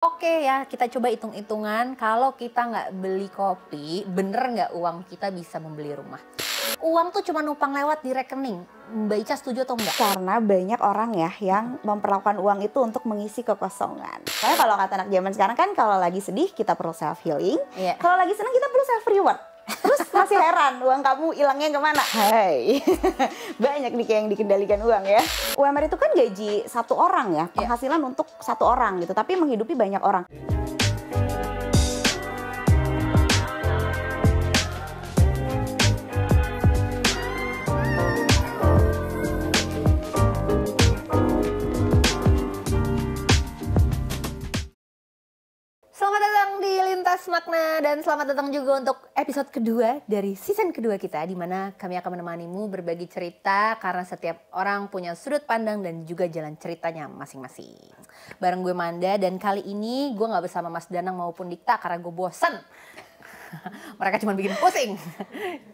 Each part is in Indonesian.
Oke ya, kita coba hitung-hitungan kalau kita nggak beli kopi, bener nggak uang kita bisa membeli rumah? Uang tuh cuma numpang lewat di rekening. Mbak Ica setuju atau enggak? Karena banyak orang ya yang memperlakukan uang itu untuk mengisi kekosongan. Kayak kalau kata anak zaman sekarang kan kalau lagi sedih kita perlu self healing, kalau lagi senang kita perlu self reward. Terus masih heran uang kamu hilangnya kemana? Hai, banyak nih kayak yang dikendalikan uang ya. UMR itu kan gaji satu orang ya, penghasilan untuk satu orang gitu, tapi menghidupi banyak orang. Selamat datang di Lintas Makna dan selamat datang juga untuk episode kedua dari season kedua kita, di mana kami akan menemanimu berbagi cerita karena setiap orang punya sudut pandang dan juga jalan ceritanya masing-masing. Bareng gue Manda, dan kali ini gue nggak bersama Mas Danang maupun Dikta karena gue bosen. Mereka cuma bikin pusing.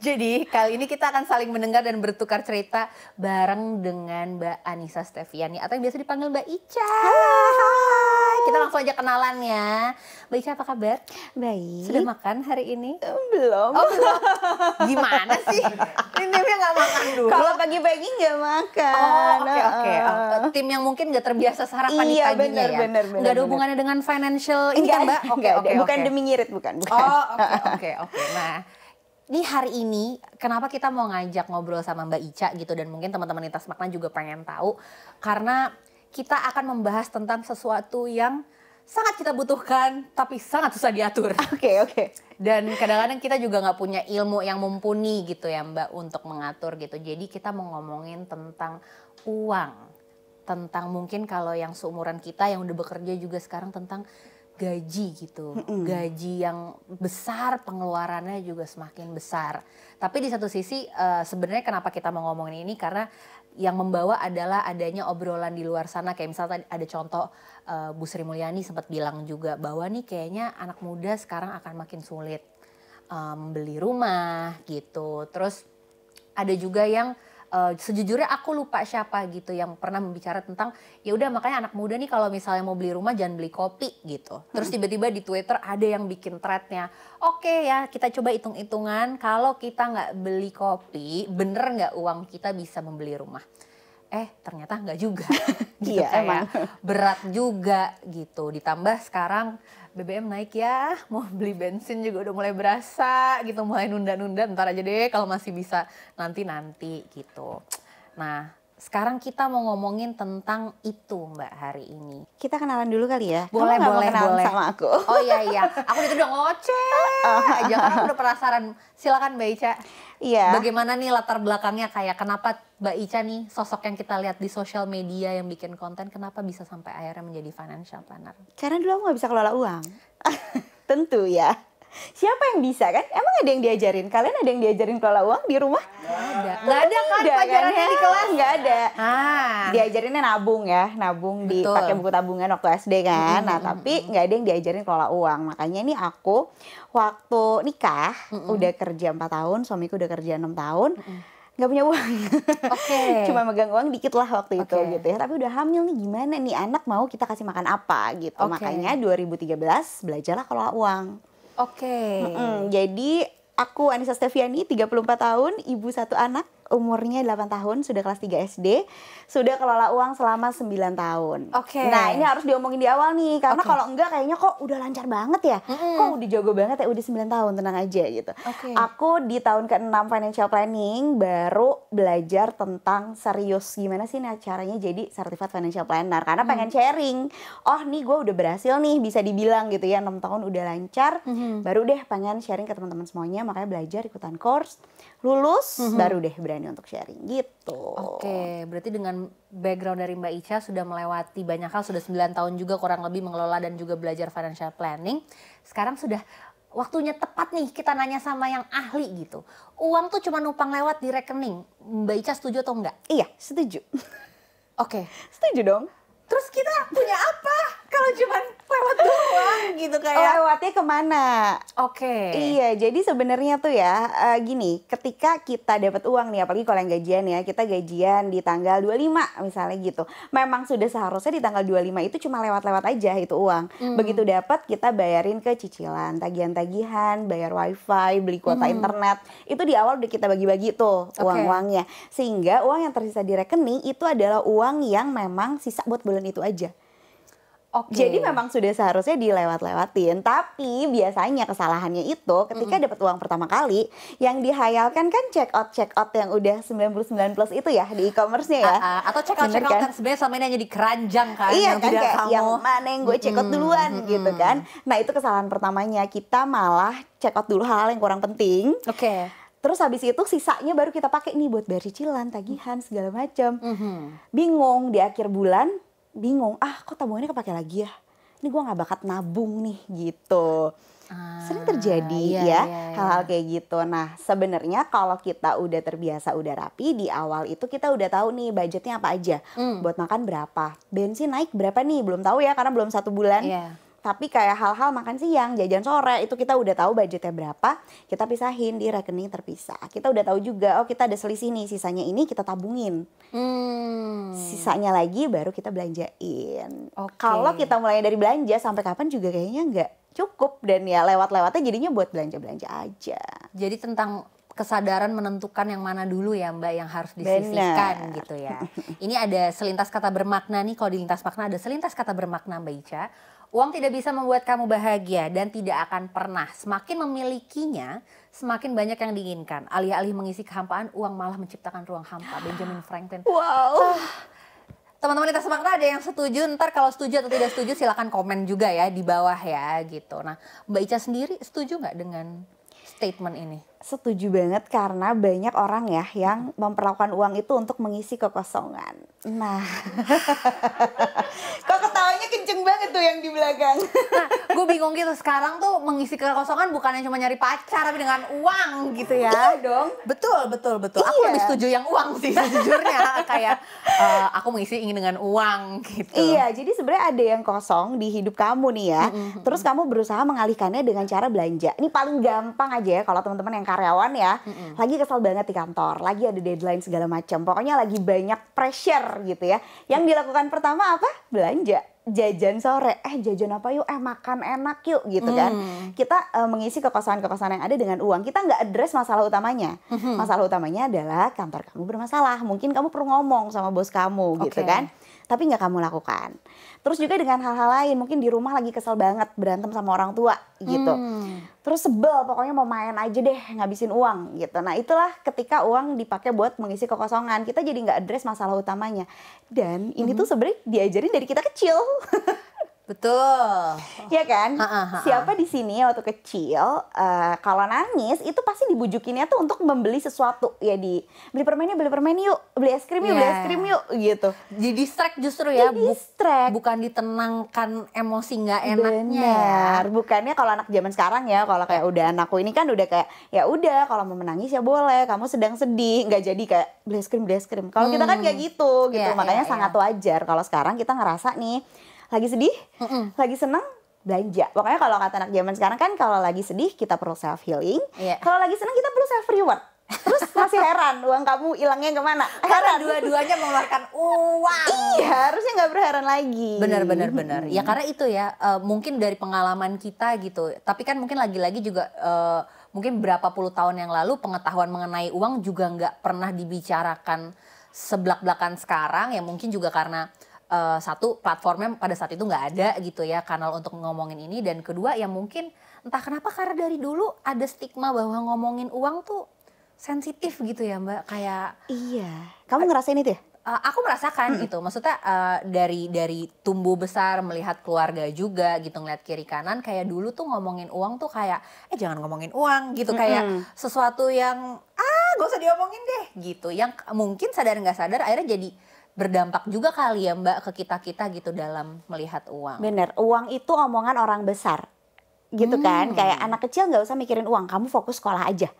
Jadi kali ini kita akan saling mendengar dan bertukar cerita bareng dengan Mbak Anissa Steviani atau yang biasa dipanggil Mbak Ica. Hai, kita langsung aja kenalan ya. Mbak Ica apa kabar? Baik. Sudah makan hari ini? Belum. Oh belum. Gimana sih? Ini timnya nggak makan dulu. Kalau pagi-pagi nggak makan. Oh oke. Tim yang mungkin nggak terbiasa sarapan di paginya ya. Bener, nggak ada hubungannya dengan financial ini kan Mbak? Oke. Bukan demi ngirit, bukan. Oh oke. Nah, ini hari ini kenapa kita mau ngajak ngobrol sama Mbak Ica gitu, dan mungkin teman-teman Lintas Makna juga pengen tahu karena kita akan membahas tentang sesuatu yang sangat kita butuhkan tapi sangat susah diatur. Oke. Dan kadang-kadang kita juga nggak punya ilmu yang mumpuni gitu ya Mbak untuk mengatur gitu. Jadi kita mau ngomongin tentang uang, tentang mungkin kalau yang seumuran kita yang udah bekerja juga sekarang tentang gaji gitu, gaji yang besar, pengeluarannya juga semakin besar. Tapi di satu sisi sebenarnya kenapa kita mau ngomongin ini karena yang membawa adalah adanya obrolan di luar sana. Kayak misalnya ada contoh Bu Sri Mulyani sempat bilang juga bahwa nih kayaknya anak muda sekarang akan makin sulit beli rumah gitu. Terus ada juga yang sejujurnya aku lupa siapa gitu yang pernah membicara tentang ya udah makanya anak muda nih kalau misalnya mau beli rumah jangan beli kopi gitu. Terus tiba-tiba di Twitter ada yang bikin threadnya, oke ya kita coba hitung-hitungan kalau kita nggak beli kopi bener nggak uang kita bisa membeli rumah. Ternyata nggak juga gitu. Iya, kayak emang berat juga gitu. Ditambah sekarang BBM naik ya, mau beli bensin juga udah mulai berasa gitu, mulai nunda-nunda, ntar aja deh kalau masih bisa nanti-nanti gitu. Nah sekarang kita mau ngomongin tentang itu Mbak hari ini. Kita kenalan dulu kali ya. Boleh. Sama aku. Oh iya, aku itu udah ngoceh aja karena udah penasaran. Silakan Mbak Ica. Iya. Bagaimana nih latar belakangnya, kayak kenapa Mbak Ica nih sosok yang kita lihat di sosial media yang bikin konten, kenapa bisa sampai akhirnya menjadi financial planner? Karena dulu aku gak bisa kelola uang. Tentu ya. Siapa yang bisa kan? Emang ada yang diajarin? Kalian ada yang diajarin kelola uang di rumah? Nggak ada kan pelajarannya di kelas? Nggak ada. Diajarinnya nabung ya. Nabung pakai buku tabungan waktu SD kan. Nah tapi nggak ada yang diajarin kelola uang. Makanya nih aku waktu nikah udah kerja 4 tahun. Suamiku udah kerja 6 tahun. Nggak punya uang. Cuma megang uang dikit lah waktu itu gitu ya. Tapi udah hamil nih, gimana nih anak mau kita kasih makan apa gitu. Makanya 2013 belajarlah kelola uang. Jadi aku Anissa Steviani 34 tahun, ibu 1 anak, umurnya 8 tahun, sudah kelas 3 SD, sudah kelola uang selama 9 tahun. Nah ini harus diomongin di awal nih, karena kalau enggak kayaknya kok udah lancar banget ya, kok udah jago banget ya, udah 9 tahun, tenang aja gitu. Aku di tahun ke-6 financial planning baru belajar tentang serius gimana sih caranya jadi certified financial planner, karena pengen sharing, oh nih gue udah berhasil nih bisa dibilang gitu ya, 6 tahun udah lancar, baru deh pengen sharing ke teman-teman semuanya, makanya belajar ikutan course, lulus, baru deh berani untuk sharing gitu. Berarti dengan background dari Mbak Ica sudah melewati banyak hal, sudah 9 tahun juga kurang lebih mengelola dan juga belajar financial planning. Sekarang sudah waktunya tepat nih kita nanya sama yang ahli gitu. Uang tuh cuma numpang lewat di rekening. Mbak Ica setuju atau enggak? Iya, setuju. Oke. Setuju dong. Terus kita punya apa kalau cuma lewat doang gitu? gitu kayak. Lewatnya kemana? Oke. Iya, jadi sebenarnya tuh ya gini, ketika kita dapat uang nih, apalagi kalau yang gajian ya, kita gajian di tanggal 25 misalnya gitu. Memang sudah seharusnya di tanggal 25 itu cuma lewat-lewat aja itu uang. Begitu dapat kita bayarin ke cicilan, tagihan-tagihan, bayar wifi, beli kuota internet. Itu di awal udah kita bagi-bagi tuh uang-uangnya. Sehingga uang yang tersisa di rekening itu adalah uang yang memang sisa buat bulan itu aja. Jadi memang sudah seharusnya dilewat-lewatin. Tapi biasanya kesalahannya itu ketika dapat uang pertama kali, yang dihayalkan kan check out yang udah 99 plus itu ya di e-commerce-nya ya. Atau check out kan sebenarnya selama ini hanya di keranjang kan. Iya kan, kayak yang mana yang gue check out duluan gitu kan. Nah itu kesalahan pertamanya, kita malah check out dulu hal-hal yang kurang penting. Terus habis itu sisanya baru kita pakai nih buat bayar cicilan, tagihan segala macam. Bingung di akhir bulan, kok tabungannya kepake lagi ya? Ini gue gak bakat nabung nih gitu. Sering terjadi hal-hal kayak gitu. Nah sebenarnya kalau kita udah terbiasa, udah rapi, di awal itu kita udah tahu nih budgetnya apa aja. Buat makan berapa, bensin naik berapa nih, belum tahu ya karena belum 1 bulan. Tapi kayak hal-hal makan siang, jajan sore, itu kita udah tahu budgetnya berapa, kita pisahin di rekening terpisah. Kita udah tahu juga, kita ada selisih nih, sisanya ini kita tabungin. Sisanya lagi baru kita belanjain. Kalau kita mulai dari belanja, sampai kapan juga kayaknya nggak cukup. Dan ya lewat-lewatnya jadinya buat belanja-belanja aja. Jadi tentang kesadaran menentukan yang mana dulu ya Mbak yang harus disisihkan gitu ya. Ini ada selintas kata bermakna nih, kalau di lintas makna ada selintas kata bermakna Mbak Ica. Uang tidak bisa membuat kamu bahagia dan tidak akan pernah. Semakin memilikinya, semakin banyak yang diinginkan. Alih-alih mengisi kehampaan, uang malah menciptakan ruang hampa. Benjamin Franklin. Wow. Teman-teman lintas makna ada yang setuju, ntar kalau setuju atau tidak setuju silakan komen juga ya di bawah ya gitu. Nah Mbak Ica sendiri setuju nggak dengan statement ini? Setuju banget karena banyak orang ya yang memperlakukan uang itu untuk mengisi kekosongan. Nah, kok ketawanya kenceng banget tuh yang di belakang. Nah, gue bingung gitu sekarang tuh mengisi kekosongan bukannya cuma nyari pacar tapi dengan uang gitu ya. Iya dong. Betul. Aku lebih setuju yang uang sih sejujurnya. Kayak aku mengisi ingin dengan uang gitu. Iya, jadi sebenarnya ada yang kosong di hidup kamu nih ya. Terus kamu berusaha mengalihkannya dengan cara belanja. Ini paling gampang aja ya kalau teman-teman yang karyawan ya, lagi kesel banget di kantor, lagi ada deadline segala macam, pokoknya lagi banyak pressure gitu ya. Yang dilakukan pertama apa? Belanja, jajan sore, jajan apa yuk, makan enak yuk gitu kan. Kita mengisi kekosongan-kekosongan yang ada dengan uang. Kita nggak address masalah utamanya. Masalah utamanya adalah kantor kamu bermasalah, mungkin kamu perlu ngomong sama bos kamu gitu kan. Tapi nggak kamu lakukan. Terus juga dengan hal-hal lain, mungkin di rumah lagi kesel banget berantem sama orang tua gitu. Terus sebel, pokoknya mau main aja deh ngabisin uang gitu. Nah itulah ketika uang dipakai buat mengisi kekosongan, kita jadi nggak address masalah utamanya. Dan ini tuh sebenarnya diajarin dari kita kecil. Betul. Ya kan? Siapa di sini waktu kecil kalau nangis itu pasti dibujukinnya tuh untuk membeli sesuatu ya, di beli permen yuk, beli es krim yuk gitu. Jadi distract justru ya, distract. Bukan ditenangkan emosi nggak enaknya. Benar. Bukannya kalau anak zaman sekarang ya, kalau kayak udah anakku ini kan udah kayak ya udah kalau mau menangis ya boleh, kamu sedang sedih, nggak jadi kayak beli es krim. Kalau kita kan kayak gitu. Makanya sangat wajar kalau sekarang kita ngerasa nih lagi sedih, lagi senang, belanja. Pokoknya kalau kata anak zaman sekarang kan kalau lagi sedih kita perlu self healing, kalau lagi senang kita perlu self reward. Terus masih heran uang kamu hilangnya kemana? Karena dua-duanya mengeluarkan uang. Iya, harusnya nggak berheran lagi. Benar. Ya karena itu ya mungkin dari pengalaman kita gitu. Tapi kan mungkin lagi-lagi juga mungkin berapa puluh tahun yang lalu pengetahuan mengenai uang juga nggak pernah dibicarakan seblak-blakan sekarang. Ya mungkin juga karena satu, platformnya pada saat itu nggak ada gitu ya, kanal untuk ngomongin ini. Dan kedua ya mungkin entah kenapa karena dari dulu ada stigma bahwa ngomongin uang tuh sensitif gitu ya Mbak. Kayak iya, kamu ngerasain itu ya? Aku merasakan gitu, maksudnya dari tumbuh besar melihat keluarga juga gitu, ngeliat kiri kanan kayak dulu tuh ngomongin uang tuh kayak jangan ngomongin uang gitu, kayak sesuatu yang gak usah diomongin deh gitu, yang mungkin sadar nggak sadar akhirnya jadi berdampak juga kali ya Mbak ke kita gitu dalam melihat uang. Bener, uang itu omongan orang besar gitu kan, kayak anak kecil nggak usah mikirin uang, kamu fokus sekolah aja.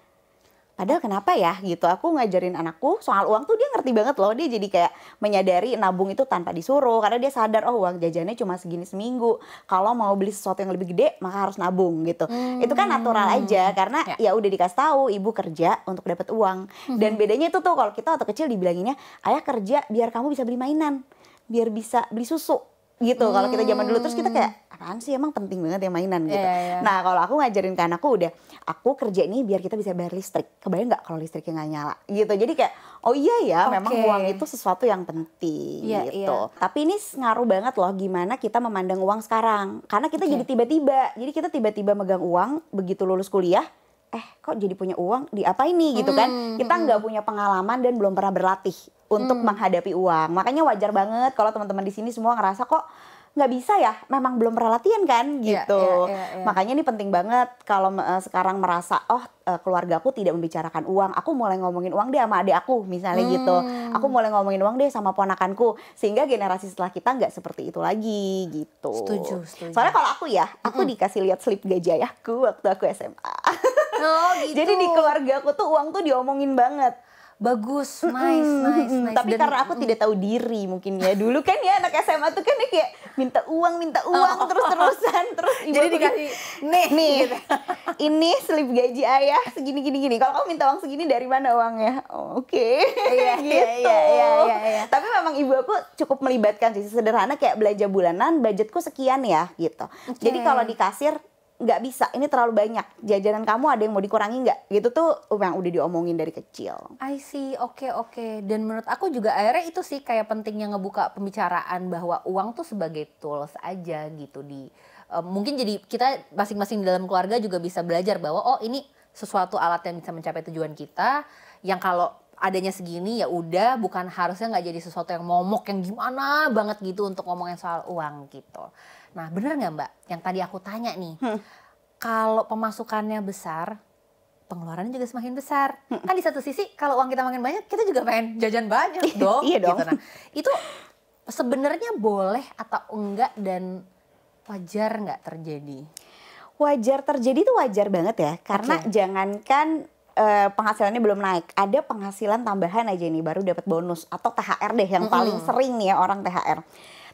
Padahal kenapa ya gitu, aku ngajarin anakku soal uang tuh dia ngerti banget loh. Dia jadi kayak menyadari nabung itu tanpa disuruh, karena dia sadar oh uang jajannya cuma segini seminggu, kalau mau beli sesuatu yang lebih gede maka harus nabung gitu. Itu kan natural aja, karena ya udah dikasih tahu ibu kerja untuk dapat uang. Dan bedanya itu tuh kalau kita waktu kecil dibilanginnya ayah kerja biar kamu bisa beli mainan, biar bisa beli susu gitu. Kalau kita zaman dulu terus kita kayak apaan sih, emang penting banget ya mainan gitu. Nah kalau aku ngajarin ke anakku udah, aku kerja ini biar kita bisa bayar listrik. Kebayang nggak kalau listriknya nggak nyala gitu. Jadi kayak oh iya ya, memang uang itu sesuatu yang penting gitu. Tapi ini ngaruh banget loh gimana kita memandang uang sekarang. Karena kita jadi tiba-tiba, jadi kita tiba-tiba megang uang begitu lulus kuliah, kok jadi punya uang, diapain nih gitu kan. Kita nggak punya pengalaman dan belum pernah berlatih untuk menghadapi uang. Makanya wajar banget kalau teman-teman di sini semua ngerasa kok nggak bisa ya, memang belum pernah latihan kan gitu. Makanya ini penting banget kalau sekarang merasa keluarga aku tidak membicarakan uang, aku mulai ngomongin uang deh sama adik aku misalnya gitu. Aku mulai ngomongin uang deh sama ponakanku, sehingga generasi setelah kita nggak seperti itu lagi gitu. Setuju. Soalnya kalau aku ya, aku dikasih lihat slip gaji ayahku waktu aku SMA. Oh gitu. Jadi di keluarga aku tuh uang tuh diomongin banget. Bagus, nice. Tapi karena aku tidak tahu diri mungkin ya. Dulu kan ya anak SMA tuh kan kayak minta uang terus-terusan. Terus ibu jadi dikasih nih gitu. Ini slip gaji ayah segini. Kalau kamu minta uang segini dari mana uangnya? Oke. Gitu. Iya. Tapi memang ibu aku cukup melibatkan sih, sederhana kayak belanja bulanan, budgetku sekian ya gitu. Jadi kalau di kasir nggak bisa, ini terlalu banyak, jajanan kamu ada yang mau dikurangi nggak gitu tuh yang udah diomongin dari kecil. I see, oke. Dan menurut aku juga akhirnya itu sih kayak pentingnya ngebuka pembicaraan bahwa uang tuh sebagai tools aja gitu. Mungkin jadi kita masing-masing di dalam keluarga juga bisa belajar bahwa oh ini sesuatu alat yang bisa mencapai tujuan kita, yang kalau adanya segini ya udah, bukan harusnya nggak jadi sesuatu yang momok yang gimana banget gitu untuk ngomongin soal uang gitu. Nah bener nggak Mbak, yang tadi aku tanya nih, kalau pemasukannya besar, pengeluarannya juga semakin besar. Kan di satu sisi kalau uang kita makin banyak, kita juga pengen jajan banyak dong. Iya dong. Gitu. Nah, itu sebenarnya boleh atau enggak dan wajar nggak terjadi? Wajar terjadi tuh wajar banget ya, karena jangankan penghasilannya belum naik, ada penghasilan tambahan aja nih baru dapat bonus atau THR deh yang paling sering nih ya orang THR.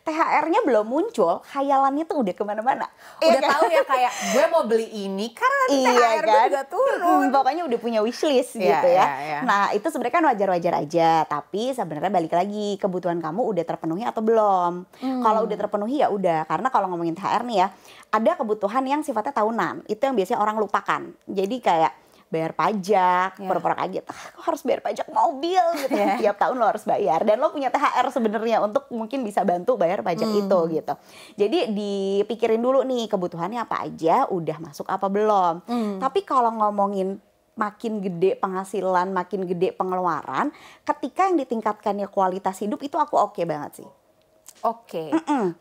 THR-nya belum muncul, khayalannya tuh udah kemana-mana. Udah tahu ya kayak gue mau beli ini karena THR gue juga turun. Pokoknya udah punya wishlist gitu ya. Nah itu sebenarnya kan wajar-wajar aja, tapi sebenarnya balik lagi kebutuhan kamu udah terpenuhi atau belum. Kalau udah terpenuhi ya udah, karena kalau ngomongin THR nih ya, ada kebutuhan yang sifatnya tahunan, itu yang biasanya orang lupakan. Jadi kayak bayar pajak, pura-pura kaget, kok harus bayar pajak mobil gitu. Tiap tahun lo harus bayar, dan lo punya THR sebenarnya untuk mungkin bisa bantu bayar pajak itu gitu. Jadi dipikirin dulu nih kebutuhannya apa aja, udah masuk apa belum. Tapi kalau ngomongin makin gede penghasilan, makin gede pengeluaran, ketika yang ditingkatkannya kualitas hidup itu aku oke banget sih.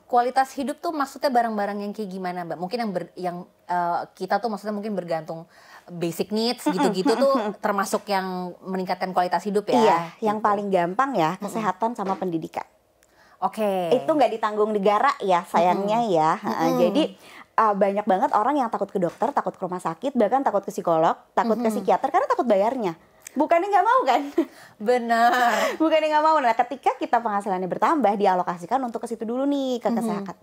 Kualitas hidup tuh maksudnya barang-barang yang kayak gimana Mbak? Mungkin yang kita tuh maksudnya mungkin bergantung basic needs gitu-gitu tuh termasuk yang meningkatkan kualitas hidup ya? Iya, yang paling gampang ya kesehatan sama pendidikan. Itu nggak ditanggung negara ya sayangnya ya. Jadi banyak banget orang yang takut ke dokter, takut ke rumah sakit, bahkan takut ke psikolog, takut ke psikiater karena takut bayarnya. Bukannya nggak mau kan? Benar. Bukannya nggak mau. Nah ketika kita penghasilannya bertambah, dialokasikan untuk ke situ dulu nih, ke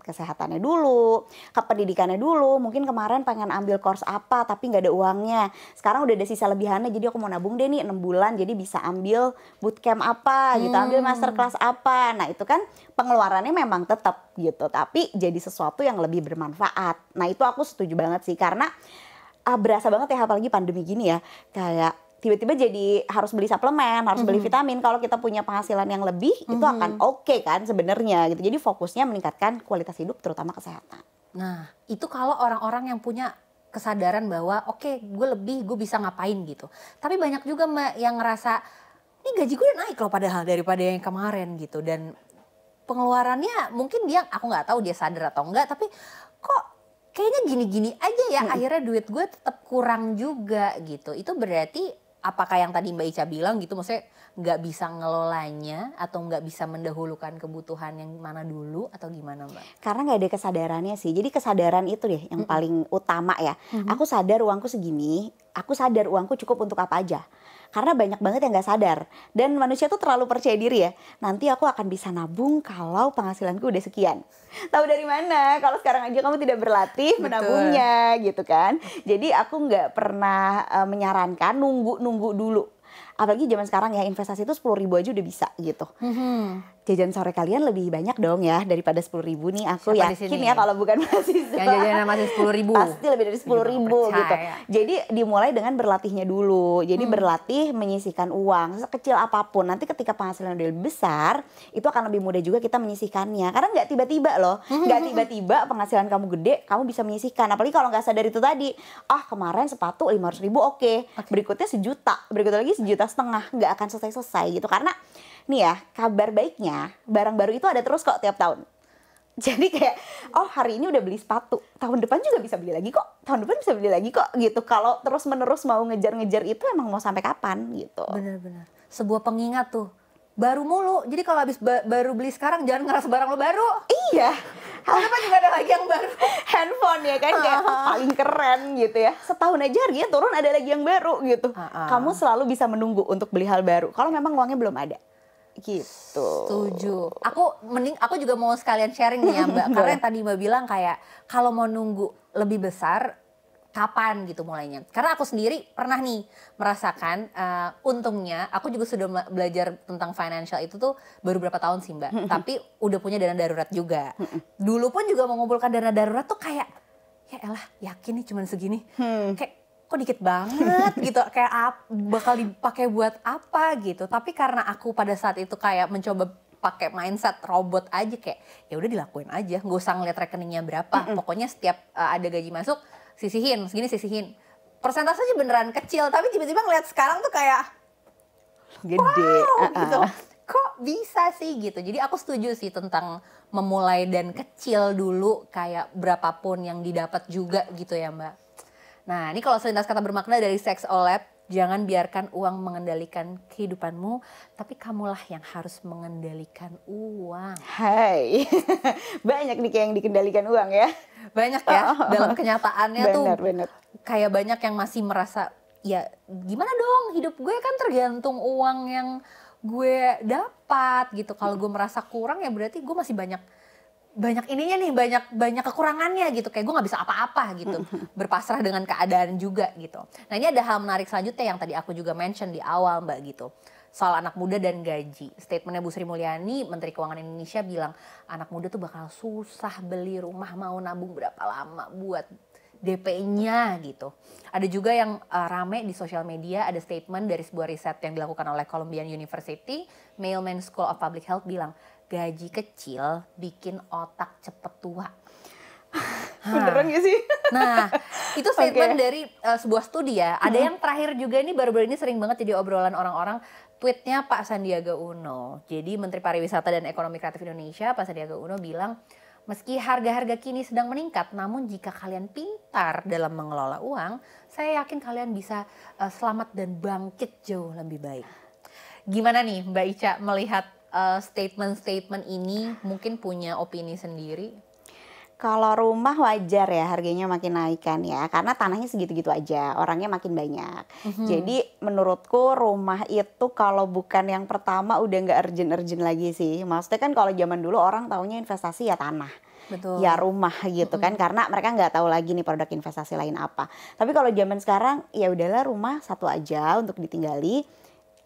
kesehatannya dulu, ke pendidikannya dulu. Mungkin kemarin pengen ambil course apa tapi nggak ada uangnya, sekarang udah ada sisa lebihannya, jadi aku mau nabung deh nih 6 bulan jadi bisa ambil bootcamp apa gitu, ambil masterclass apa. Nah itu kan pengeluarannya memang tetap gitu, tapi jadi sesuatu yang lebih bermanfaat. Nah itu aku setuju banget sih, karena berasa banget ya apalagi pandemi gini ya, kayak tiba-tiba jadi harus beli suplemen, harus beli vitamin. Kalau kita punya penghasilan yang lebih, itu akan oke kan sebenarnya gitu. Jadi fokusnya meningkatkan kualitas hidup, terutama kesehatan. Nah, itu kalau orang-orang yang punya kesadaran bahwa oke, gue lebih, gue bisa ngapain gitu. Tapi banyak juga Mbak yang ngerasa, ini gaji gue naik loh padahal daripada yang kemarin gitu. Dan pengeluarannya mungkin dia, aku nggak tahu dia sadar atau enggak, tapi kok kayaknya gini-gini aja ya, akhirnya duit gue tetap kurang juga gitu. Itu berarti apakah yang tadi Mbak Ica bilang gitu, maksudnya nggak bisa ngelolanya atau nggak bisa mendahulukan kebutuhan yang mana dulu atau gimana Mbak? Karena nggak ada kesadarannya sih. Jadi kesadaran itu deh yang paling utama ya. Aku sadar uangku segini, aku sadar uangku cukup untuk apa aja. Karena banyak banget yang gak sadar. Dan manusia tuh terlalu percaya diri ya. Nanti aku akan bisa nabung kalau penghasilanku udah sekian. Tahu dari mana? Kalau sekarang aja kamu tidak berlatih menabungnya gitu kan. Jadi aku gak pernah menyarankan nunggu dulu. Apalagi zaman sekarang ya, investasi itu 10.000 aja udah bisa gitu. Jajan sore kalian lebih banyak dong ya daripada 10.000 nih. Aku yakin ya kalau bukan mahasiswa. Yang jajannya masih 10.000. Pasti lebih dari 10.000 gitu. Jadi dimulai dengan berlatihnya dulu. Jadi berlatih menyisihkan uang sekecil apapun. Nanti ketika penghasilan udah lebih besar, itu akan lebih mudah juga kita menyisihkannya. Karena nggak tiba-tiba loh. Nggak tiba-tiba penghasilan kamu gede, kamu bisa menyisihkan. Apalagi kalau nggak sadar itu tadi. Kemarin sepatu 500.000 oke. Berikutnya 1 juta. Berikutnya lagi 1,5 juta. Nggak akan selesai-selesai gitu. Karena nih ya, kabar baiknya barang baru itu ada terus kok tiap tahun. Jadi kayak, hari ini udah beli sepatu, tahun depan juga bisa beli lagi kok, tahun depan bisa beli lagi kok gitu. Kalau terus menerus mau ngejar-ngejar itu emang mau sampai kapan gitu. Benar-benar. Sebuah pengingat tuh, baru mulu. Jadi kalau habis baru beli sekarang jangan ngerasa barang lo baru. Iya. Tahun depan juga ada lagi yang baru. Handphone ya kan kayak paling keren gitu ya. Setahun aja harganya turun ada lagi yang baru gitu. Kamu selalu bisa menunggu untuk beli hal baru. Kalau memang uangnya belum ada. Gitu. Setuju. Aku juga mau sekalian sharing nih ya Mbak. Karena yang tadi Mbak bilang kayak kalau mau nunggu lebih besar kapan gitu mulainya. Karena aku sendiri pernah nih merasakan untungnya aku juga sudah belajar tentang financial itu tuh baru berapa tahun sih Mbak. Tapi udah punya dana darurat juga. Dulu pun juga mengumpulkan dana darurat tuh kayak ya elah yakin nih cuman segini. Kayak kok dikit banget gitu, kayak bakal dipakai buat apa gitu. Tapi karena aku pada saat itu kayak mencoba pakai mindset robot aja, kayak ya udah dilakuin aja, nggak usah ngeliat rekeningnya berapa. Pokoknya setiap ada gaji masuk sisihin, segini sisihin. Persentasenya beneran kecil, tapi tiba-tiba ngeliat sekarang tuh kayak gede. Gitu. Kok bisa sih gitu. Jadi aku setuju sih tentang memulai dan kecil dulu, kayak berapapun yang didapat juga gitu ya Mbak. Nah, ini kalau selintas kata bermakna dari Sex Olab, jangan biarkan uang mengendalikan kehidupanmu, tapi kamulah yang harus mengendalikan uang. Hai, banyak nih kayak yang dikendalikan uang ya. Banyak ya, dalam kenyataannya bener. Kayak banyak yang masih merasa, ya gimana dong hidup gue kan tergantung uang yang gue dapat gitu. Kalau gue merasa kurang ya berarti gue masih banyak ininya nih, banyak kekurangannya gitu, kayak gue nggak bisa apa-apa gitu, berpasrah dengan keadaan juga gitu. Nah ini ada hal menarik selanjutnya yang tadi aku juga mention di awal Mbak gitu, soal anak muda dan gaji. Statementnya Bu Sri Mulyani, Menteri Keuangan Indonesia bilang anak muda tuh bakal susah beli rumah, mau nabung berapa lama buat DP-nya gitu. Ada juga yang rame di sosial media, ada statement dari sebuah riset yang dilakukan oleh Columbian University, Mailman School of Public Health bilang, gaji kecil bikin otak cepet tua. Beneran gak sih? Nah, itu statement dari sebuah studi ya. Ada yang terakhir juga ini baru-baru ini sering banget jadi obrolan orang-orang. Tweetnya Pak Sandiaga Uno. Jadi Menteri Pariwisata dan Ekonomi Kreatif Indonesia, Pak Sandiaga Uno bilang, meski harga-harga kini sedang meningkat, namun jika kalian pintar dalam mengelola uang, saya yakin kalian bisa selamat dan bangkit jauh lebih baik. Gimana nih Mbak Ica melihat statement-statement ini, mungkin punya opini sendiri? Kalau rumah wajar ya harganya makin naik kan ya, karena tanahnya segitu-gitu aja, orangnya makin banyak. Jadi menurutku rumah itu kalau bukan yang pertama udah nggak urgent-urgent lagi sih. Maksudnya kan kalau zaman dulu orang taunya investasi ya tanah. Betul. Ya rumah gitu kan, karena mereka nggak tahu lagi nih produk investasi lain apa. Tapi kalau zaman sekarang ya udahlah rumah satu aja untuk ditinggali.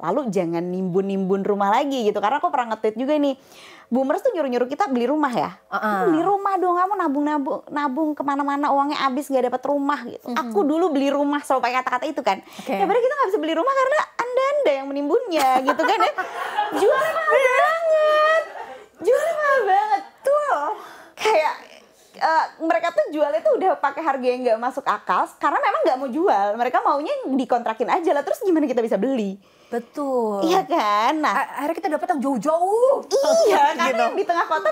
Lalu jangan nimbun-nimbun rumah lagi gitu. Karena aku pernah nge-tweet juga nih, boomers tuh nyuruh-nyuruh kita beli rumah ya. Beli rumah dong, kamu nabung kemana-mana uangnya habis gak dapat rumah gitu. Aku dulu beli rumah selalu pakai kata-kata itu kan. Ya berarti kita gak bisa beli rumah karena anda yang menimbunnya gitu kan ya. Jualnya mahal banget. Jualnya mahal banget tuh. Kayak mereka tuh jualnya tuh udah pakai harga yang gak masuk akal karena memang gak mau jual. Mereka maunya dikontrakin aja lah. Terus gimana kita bisa beli? Betul. Iya kan? Nah, akhirnya kita dapat yang jauh-jauh. Iya, karena yang di tengah kota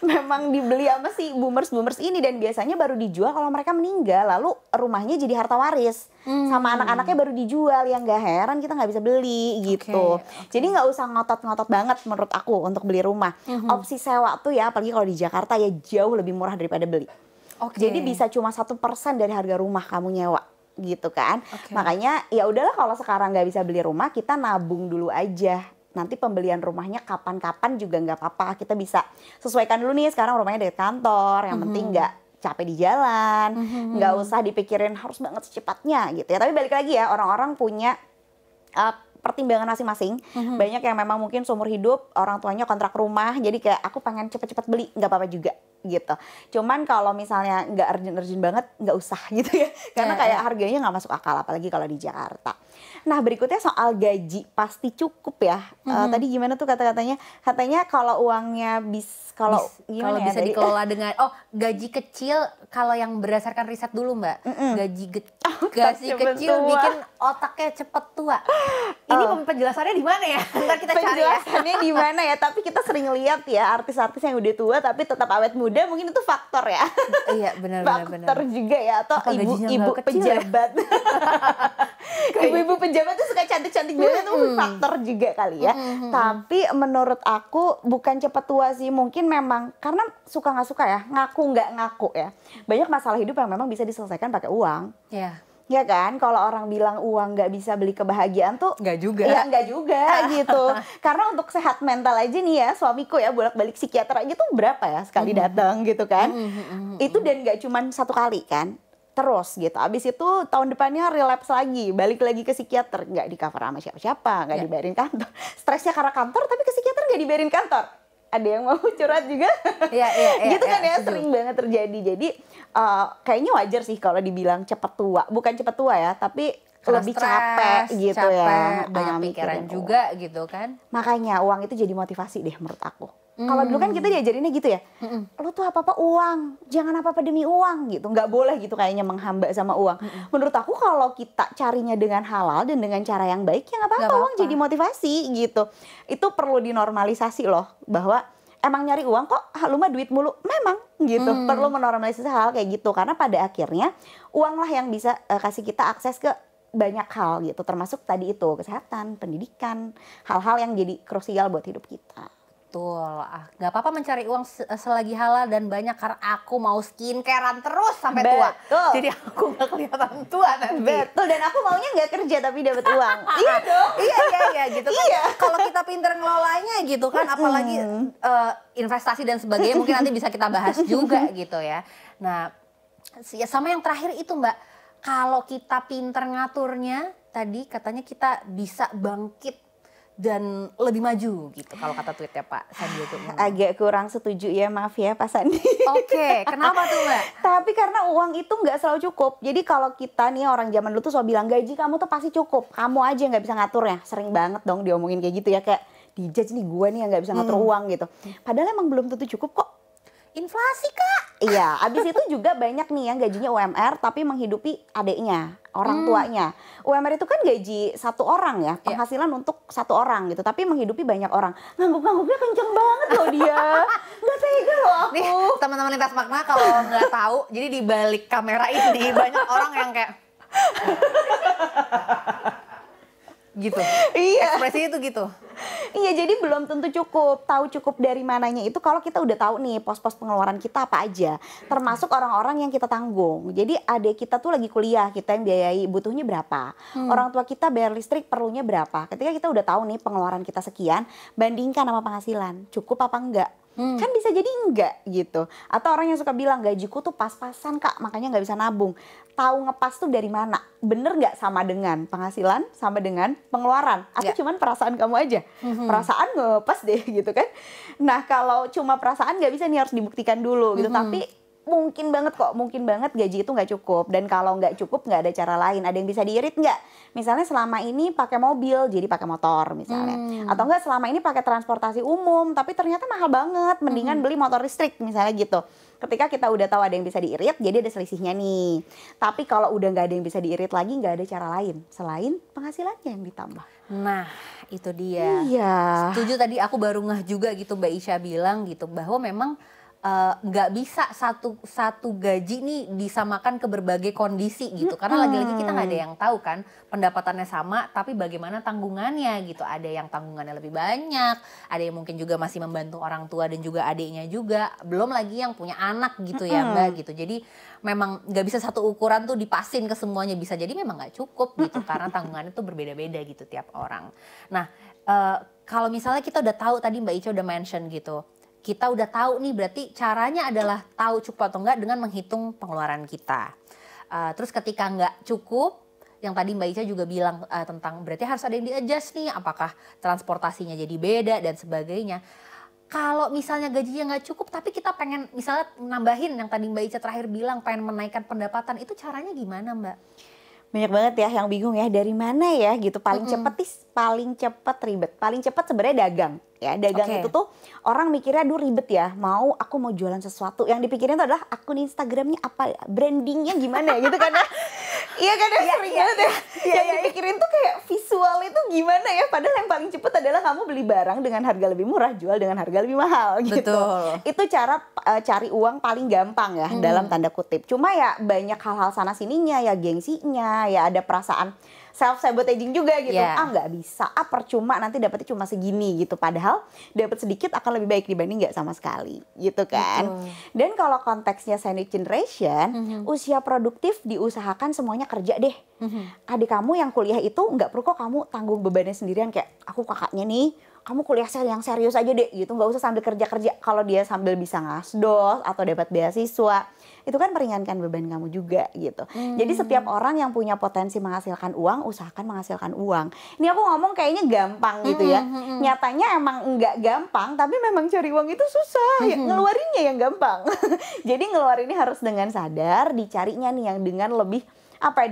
memang dibeli sama si boomers ini, dan biasanya baru dijual kalau mereka meninggal, lalu rumahnya jadi harta waris. Sama anak-anaknya baru dijual, yang gak heran kita nggak bisa beli gitu. Jadi nggak usah ngotot-ngotot banget menurut aku untuk beli rumah. Opsi sewa tuh ya, apalagi kalau di Jakarta ya jauh lebih murah daripada beli. Jadi bisa cuma 1% dari harga rumah kamu nyewa gitu kan. Makanya ya udahlah kalau sekarang nggak bisa beli rumah, kita nabung dulu aja. Nanti pembelian rumahnya kapan-kapan juga nggak apa-apa. Kita bisa sesuaikan dulu nih, sekarang rumahnya dekat kantor, yang penting nggak capek di jalan, nggak usah dipikirin harus banget secepatnya gitu ya. Tapi balik lagi ya, orang-orang punya pertimbangan masing-masing. Banyak yang memang mungkin seumur hidup orang tuanya kontrak rumah, jadi kayak aku pengen cepet-cepet beli, nggak apa-apa juga gitu. Cuman kalau misalnya nggak urgent-urgent banget, nggak usah gitu ya. Karena kayak harganya nggak masuk akal, apalagi kalau di Jakarta. Nah berikutnya soal gaji pasti cukup ya. Tadi gimana tuh kata-katanya? Katanya kalau uangnya kalau bisa dikelola dengan gaji kecil, kalau yang berdasarkan riset dulu Mbak, gaji kecil tua. Bikin otaknya cepet tua. Ini penjelasannya di mana ya? Ntar kita cari ya. Penjelasannya di mana ya? Tapi kita sering lihat ya artis-artis yang udah tua tapi tetap awet muda, mungkin itu faktor ya. Iya benar. Faktor juga ya, atau ibu-ibu pejabat. Ibu-ibu pejabat tuh suka cantik-cantik banget, itu faktor juga kali ya. Tapi menurut aku bukan cepet tua sih, mungkin memang karena suka nggak suka ya, ngaku nggak ngaku ya. Banyak masalah hidup yang memang bisa diselesaikan pakai uang. Iya. Ya kan, kalau orang bilang uang nggak bisa beli kebahagiaan tuh nggak juga. Ya nggak juga gitu. Karena untuk sehat mental aja nih ya, suamiku ya bolak-balik psikiater aja tuh berapa ya sekali datang gitu kan. Itu dan nggak cuma satu kali kan. Terus gitu, abis itu tahun depannya relapse lagi, balik lagi ke psikiater, nggak di cover sama siapa-siapa, nggak dibayarin kantor, stresnya karena kantor tapi ke psikiater nggak dibayarin kantor. Ada yang mau curhat juga? Iya, gitu kan ya, sering banget terjadi. Jadi kayaknya wajar sih kalau dibilang cepet tua, bukan cepet tua ya, tapi karena lebih capek gitu ya, banyak pikiran juga gitu kan. Makanya uang itu jadi motivasi deh menurut aku. Kalau dulu kan kita diajarinnya gitu ya, lu tuh apa-apa uang, jangan apa-apa demi uang gitu, nggak boleh gitu kayaknya menghamba sama uang. Menurut aku kalau kita carinya dengan halal dan dengan cara yang baik ya nggak apa-apa, uang jadi motivasi gitu. Itu perlu dinormalisasi loh, bahwa emang nyari uang kok lu mah duit mulu, memang gitu. Perlu menormalisasi hal kayak gitu, karena pada akhirnya uanglah yang bisa kasih kita akses ke banyak hal gitu, termasuk tadi itu kesehatan, pendidikan, hal-hal yang jadi krusial buat hidup kita. Betul, nggak apa-apa mencari uang selagi halal dan banyak, karena aku mau skincarean terus sampai tua. Jadi aku nggak kelihatan tua nanti. Betul, dan aku maunya nggak kerja tapi dapat uang. Iya dong. Iya gitu kan. Kalau kita pinter ngelolanya gitu kan, apalagi investasi dan sebagainya, mungkin nanti bisa kita bahas juga gitu ya. Nah, sama yang terakhir itu Mbak, kalau kita pinter ngaturnya, tadi katanya kita bisa bangkit dan lebih maju gitu kalau kata tweetnya Pak Sandiaga Uno. Agak kurang setuju ya, maaf ya Pak Sandi. Oke, kenapa tuh Mbak? Tapi karena uang itu nggak selalu cukup. Jadi kalau kita nih orang zaman dulu tuh selalu bilang gaji kamu tuh pasti cukup, kamu aja nggak bisa ngaturnya. Sering banget dong diomongin kayak gitu ya, kayak dijudge nih gue nih yang nggak bisa ngatur uang gitu. Padahal emang belum tentu cukup kok. Inflasi Kak. Iya, abis itu juga banyak nih yang gajinya UMR tapi menghidupi adiknya, orang tuanya. UMR itu kan gaji satu orang ya, penghasilan untuk satu orang gitu, tapi menghidupi banyak orang. Ngangguk-ngangguknya kenceng banget loh dia. Nggak tega loh aku. Nih teman-teman lintas makna kalau nggak tahu, jadi di balik kamera ini banyak orang yang kayak gitu. Iya. Ekspresinya itu gitu. Iya, jadi belum tentu cukup. Tahu cukup dari mananya itu kalau kita udah tahu nih pos-pos pengeluaran kita apa aja. Termasuk orang-orang yang kita tanggung. Jadi adik kita tuh lagi kuliah, kita yang biayai, butuhnya berapa. Orang tua kita bayar listrik perlunya berapa. Ketika kita udah tahu nih pengeluaran kita sekian, bandingkan sama penghasilan. Cukup apa enggak? Kan bisa jadi enggak gitu. Atau orang yang suka bilang gajiku tuh pas-pasan Kak, makanya nggak bisa nabung. Tahu ngepas tuh dari mana? Bener nggak sama dengan penghasilan, sama dengan pengeluaran? Atau cuman perasaan kamu aja? Perasaan ngepas deh gitu kan. Nah kalau cuma perasaan nggak bisa nih, harus dibuktikan dulu gitu. Tapi mungkin banget kok, mungkin banget gaji itu nggak cukup. Dan kalau nggak cukup nggak ada cara lain. Ada yang bisa diirit nggak? Misalnya selama ini pakai mobil jadi pakai motor misalnya. Atau enggak selama ini pakai transportasi umum tapi ternyata mahal banget, mendingan beli motor listrik misalnya gitu. Ketika kita udah tahu ada yang bisa diirit, jadi ada selisihnya nih. Tapi kalau udah nggak ada yang bisa diirit lagi, nggak ada cara lain selain penghasilannya yang ditambah. Nah itu dia. Iya. Setuju, tadi aku baru ngeh juga gitu Mbak Isya bilang gitu, bahwa memang nggak bisa satu gaji nih disamakan ke berbagai kondisi gitu, karena lagi-lagi kita nggak ada yang tahu kan pendapatannya sama tapi bagaimana tanggungannya gitu. Ada yang tanggungannya lebih banyak, ada yang mungkin juga masih membantu orang tua dan juga adiknya juga, belum lagi yang punya anak gitu ya Mbak gitu. Jadi memang nggak bisa satu ukuran tuh dipasin ke semuanya, bisa jadi memang nggak cukup gitu karena tanggungannya tuh berbeda-beda gitu tiap orang. Nah kalau misalnya kita udah tahu, tadi Mbak Ica udah mention gitu, kita udah tahu nih, berarti caranya adalah tahu cukup atau enggak dengan menghitung pengeluaran kita. Terus ketika nggak cukup, yang tadi Mbak Ica juga bilang tentang berarti harus ada yang di-adjust nih, apakah transportasinya jadi beda dan sebagainya. Kalau misalnya gajinya nggak cukup tapi kita pengen misalnya nambahin yang tadi Mbak Ica terakhir bilang pengen menaikkan pendapatan, itu caranya gimana Mbak? Banyak banget ya yang bingung ya, dari mana ya gitu. Paling cepet ribet. Paling cepet sebenarnya dagang ya. Dagang itu tuh orang mikirnya aduh ribet ya, aku mau jualan sesuatu, yang dipikirin tuh adalah akun Instagramnya apa, brandingnya gimana ya gitu kan ya. Iya kan ya, sering banget ya. Yang dipikirin tuh kayak visual itu gimana ya, padahal yang paling cepet adalah kamu beli barang dengan harga lebih murah, jual dengan harga lebih mahal gitu. Betul. Itu cara cari uang paling gampang ya dalam tanda kutip. Cuma ya banyak hal-hal sana sininya ya, gengsinya ya, ada perasaan self-sabotaging juga gitu. Nggak bisa, percuma, nanti dapetnya cuma segini gitu. Padahal dapat sedikit akan lebih baik dibanding nggak sama sekali gitu kan. Dan kalau konteksnya sandwich generation, usia produktif diusahakan semuanya kerja deh. Adik kamu yang kuliah itu nggak perlu kok kamu tanggung bebannya sendirian, kayak aku kakaknya nih, kamu kuliah yang serius aja deh gitu, nggak usah sambil kerja-kerja. Kalau dia sambil bisa ngasdos atau dapat beasiswa, itu kan meringankan beban kamu juga gitu. Jadi setiap orang yang punya potensi menghasilkan uang, usahakan menghasilkan uang. Ini aku ngomong kayaknya gampang gitu ya. Nyatanya emang nggak gampang, tapi memang cari uang itu susah. Ngeluarinnya yang gampang. Jadi ngeluarinnya harus dengan sadar, dicarinya nih yang dengan lebih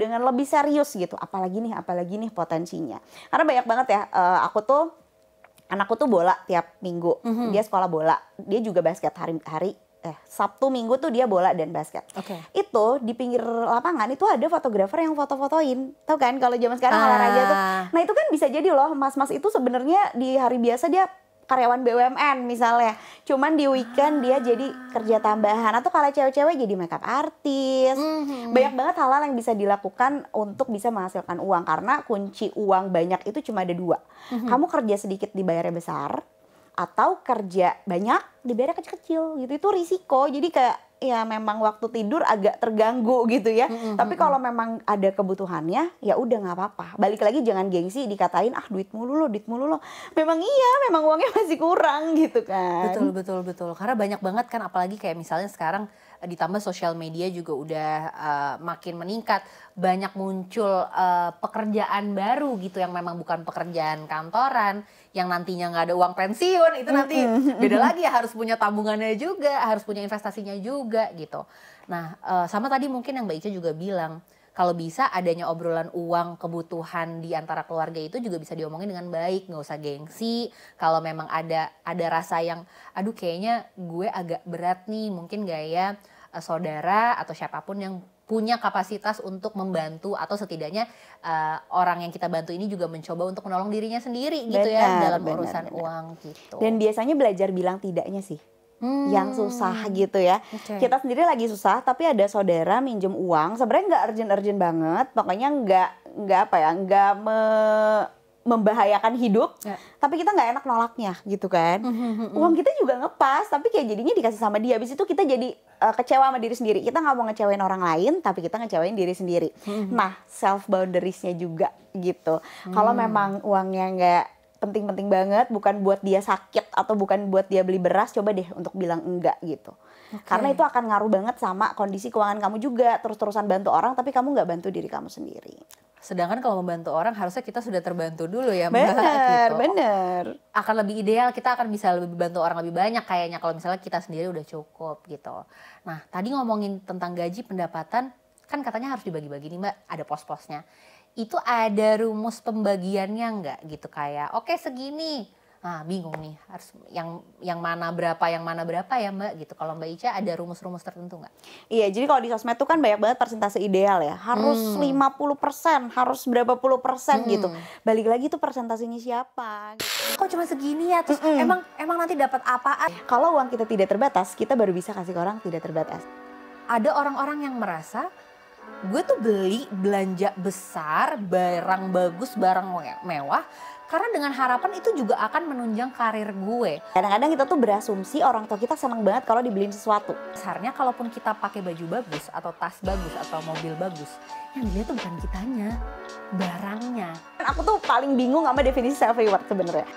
dengan lebih serius gitu. Apalagi nih potensinya. Karena banyak banget ya, anakku tuh bola tiap minggu. Dia sekolah bola, dia juga basket Sabtu Minggu tuh dia bola dan basket. Itu di pinggir lapangan itu ada fotografer yang foto-fotoin. Tahu kan kalau zaman sekarang olahraga tuh. Nah, itu kan bisa jadi loh mas-mas itu sebenarnya di hari biasa dia karyawan BUMN misalnya. Cuman di weekend dia jadi kerja tambahan, atau kalau cewek-cewek jadi makeup artis. Banyak banget hal-hal yang bisa dilakukan untuk bisa menghasilkan uang, karena kunci uang banyak itu cuma ada dua. Kamu kerja sedikit dibayarnya besar, atau kerja banyak dibayar kecil-kecil gitu. Itu risiko. Jadi kayak ya memang waktu tidur agak terganggu gitu ya. Tapi kalau memang ada kebutuhannya, ya udah nggak apa-apa. Balik lagi jangan gengsi dikatain duit mulu lo. Memang uangnya masih kurang gitu kan. Betul. Karena banyak banget kan, apalagi kayak misalnya sekarang ditambah sosial media juga udah makin meningkat, banyak muncul pekerjaan baru gitu yang memang bukan pekerjaan kantoran, yang nantinya nggak ada uang pensiun, itu nanti beda lagi ya, harus punya tabungannya juga, harus punya investasinya juga gitu. Nah sama tadi mungkin yang Mbak Ica juga bilang, kalau bisa adanya obrolan uang kebutuhan di antara keluarga itu juga bisa diomongin dengan baik, nggak usah gengsi. Kalau memang ada rasa yang aduh kayaknya gue agak berat nih, mungkin gaya saudara atau siapapun yang punya kapasitas untuk membantu, atau setidaknya orang yang kita bantu ini juga mencoba untuk menolong dirinya sendiri gitu ya dalam urusan uang gitu. Dan biasanya belajar bilang tidaknya sih yang susah gitu ya. Kita sendiri lagi susah tapi ada saudara minjem uang, sebenarnya nggak urgent banget, pokoknya nggak membahayakan hidup, tapi kita nggak enak nolaknya gitu kan. Uang kita juga ngepas, tapi kayak jadinya dikasih sama dia, habis itu kita jadi kecewa sama diri sendiri. Kita nggak mau ngecewain orang lain, tapi kita ngecewain diri sendiri. Nah, self boundariesnya juga gitu. Kalau memang uangnya nggak penting-penting banget, bukan buat dia sakit atau bukan buat dia beli beras, coba deh untuk bilang enggak gitu. Karena itu akan ngaruh banget sama kondisi keuangan kamu juga. Terus-terusan bantu orang tapi kamu nggak bantu diri kamu sendiri. Sedangkan kalau membantu orang harusnya kita sudah terbantu dulu ya Mbak. Bener. Akan lebih ideal, kita akan bisa lebih bantu orang lebih banyak kayaknya kalau misalnya kita sendiri udah cukup gitu. Nah tadi ngomongin tentang gaji, pendapatan, kan katanya harus dibagi-bagi nih Mbak, ada pos-posnya. Itu ada rumus pembagiannya nggak gitu, kayak oke segini, nah bingung nih harus yang mana berapa ya Mbak gitu. Kalau Mbak Ica ada rumus-rumus tertentu nggak? Iya, jadi kalau di sosmed tuh kan banyak banget persentase ideal ya, harus 50%, harus berapa puluh persen gitu. Balik lagi tuh persentasenya siapa gitu. kok cuma segini ya, terus emang nanti dapat apaan. Kalau uang kita tidak terbatas, kita baru bisa kasih ke orang tidak terbatas. Ada orang-orang yang merasa gue tuh belanja besar, barang bagus, barang mewah, karena dengan harapan itu juga akan menunjang karir gue. Kadang-kadang kita tuh berasumsi orang tua kita senang banget kalau dibeliin sesuatu. Dasarnya kalaupun kita pakai baju bagus, atau tas bagus, atau mobil bagus, yang dilihat tuh bukan kitanya, barangnya. Aku tuh paling bingung sama definisi self reward sebenarnya.